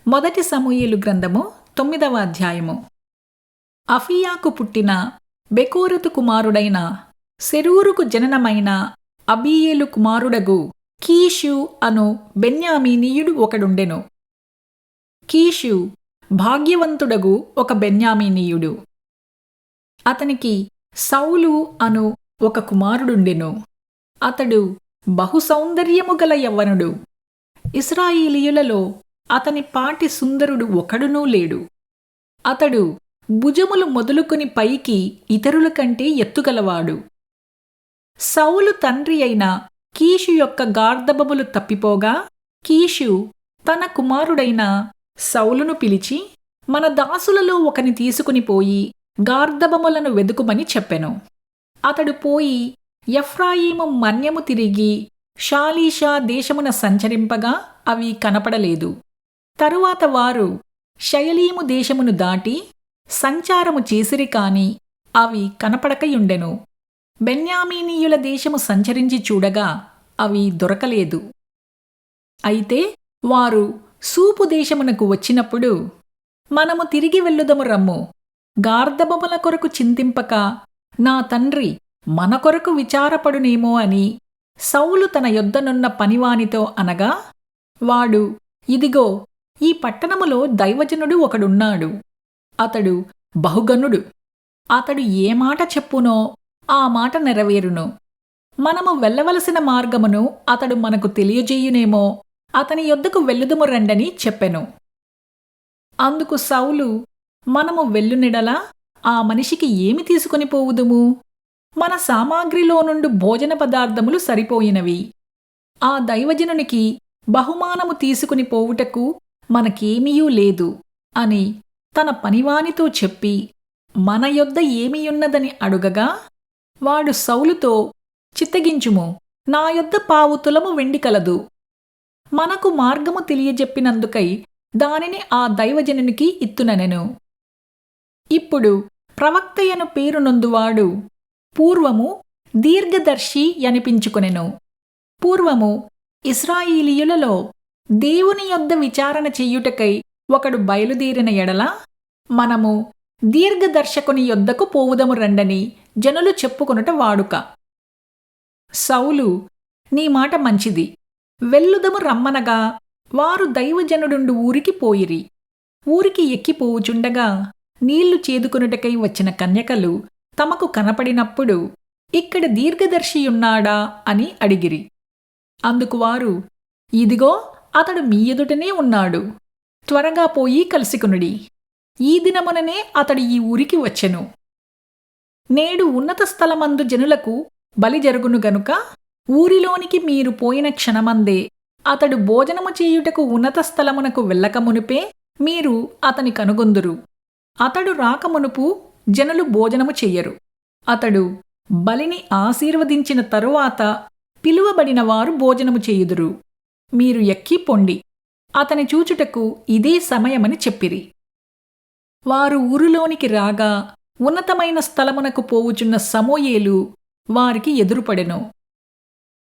మొదటి సమూయేలు గ్రంథము 9వ అధ్యాయము. అఫీయాకు పుట్టిన బెకోరతు కుమారుడైన సెరూరుకు జననమైన అబీయేలు కుమారుడగు కీషు అను బెన్యామీనీయుడు ఒకడుండెను. కీషు భాగ్యవంతుడగు ఒక బెన్యామీనీయుడు. అతనికి సౌలు అను ఒక కుమారుడుండెను. అతడు బహు సౌందర్యము గల యవ్వనుడు. ఇశ్రాయేలీయులలో అతని పాటి సుందరుడు ఒకడునూ లేడు. అతడు భుజములు మొదలుకొని పైకి ఇతరుల కంటే ఎత్తుగలవాడు. సౌలు తండ్రి అయిన కీషు యొక్క గార్ధబములు తప్పిపోగా కీషు తన కుమారుడైన సౌలును పిలిచి, మన దాసులలో ఒకని తీసుకుని పోయి గార్ధబములను వెదుకుమని చెప్పెను. అతడు పోయి ఎఫ్రాయిము మన్యము తిరిగి షాలీషా దేశమున సంచరింపగా అవి కనపడలేదు. తరువాత వారు షయలీము దేశమును దాటి సంచారము చేసిరి కాని అవి కనపడకయుండెను. బెన్యామీనీయుల దేశము సంచరించి చూడగా అవి దొరకలేదు. అయితే వారు సూపు దేశమునకు వచ్చినప్పుడు, మనము తిరిగి వెళ్ళుదము రమ్ము, గార్ధబముల కొరకు చింతింపక నా తండ్రి మన కొరకు విచారపడునేమో అని సౌలు తన యొద్దనున్న పనివానితో అనగా, వాడు, ఇదిగో ఈ పట్టణములో దైవజనుడు ఒకడున్నాడు. అతడు బహుగనుడు. అతడు ఏ మాట చెప్పునో ఆ మాట నెరవేరును. మనము వెళ్ళవలసిన మార్గమును అతడు మనకు తెలియజేయునేమో, అతని యొద్దకు వెళ్ళుదుము రండని చెప్పెను. అందుకు సౌలు, మనము వెళ్ళునిడలా ఆ మనిషికి ఏమి తీసుకుని పోవుదుము? మన సామాగ్రిలో నుండి భోజన పదార్థములు సరిపోయినవి. ఆ దైవజనునికి బహుమానము తీసుకుని పోవుటకు మనకేమీయూ లేదు అని తన పనివానితో చెప్పి మన యొద్ద ఏమియున్నదని అడుగగా, వాడు సౌలుతో, చిత్తగించుము, నా యొద్ద 1/2 తులము వెండి కలదు. మనకు మార్గము తెలియజెప్పినందుకై దానిని ఆ దైవజనునికి ఇత్తుననెను. ఇప్పుడు ప్రవక్తయను పేరునొందువాడు పూర్వము దీర్ఘదర్శి యనిపించుకొనెను. పూర్వము ఇశ్రాయేలీయులలో దేవుని యొద్ద విచారణ చెయ్యుటకై ఒకడు బయలుదేరిన ఎడల, మనము దీర్ఘదర్శకుని యొద్దకు పోవుదము రండని జనులు చెప్పుకొనుట వాడుక. సౌలు, నీ మాట మంచిది, వెళ్ళుదము రమ్మనగా వారు దైవజనుడుండు ఊరికి పోయిరి. ఊరికి ఎక్కిపోవుచుండగా నీళ్లు చేదుకొనుటకై వచ్చిన కన్యకలు తమకు కనపడినప్పుడు, ఇక్కడ దీర్ఘదర్శియున్నాడా అని అడిగిరి. అందుకు వారు, ఇదిగో అతడు మీ ఎదుటనే ఉన్నాడు, త్వరగా పోయి కలుసుకునుడి. ఈ దినముననే అతడు ఈ ఊరికి వచ్చెను. నేడు ఉన్నత స్థలమందు జనులకు బలి జరుగును గనుక ఊరిలోనికి మీరు పోయిన క్షణమందే అతడు భోజనము చేయుటకు ఉన్నత స్థలమునకు వెళ్ళకమునుపే మీరు అతని కనుగొందురు. అతడు రాకమునుపు జనులు భోజనము చెయ్యరు. అతడు బలిని ఆశీర్వదించిన తరువాత పిలువబడిన వారు భోజనము చేయుదురు. మీరు ఎక్కి పొండి, అతని చూచుటకు ఇదే సమయమని చెప్పిరి. వారు ఊరిలోనికి రాగా ఉన్నతమైన స్థలమునకు పోవుచున్న సమూయేలు వారికి ఎదురుపడెను.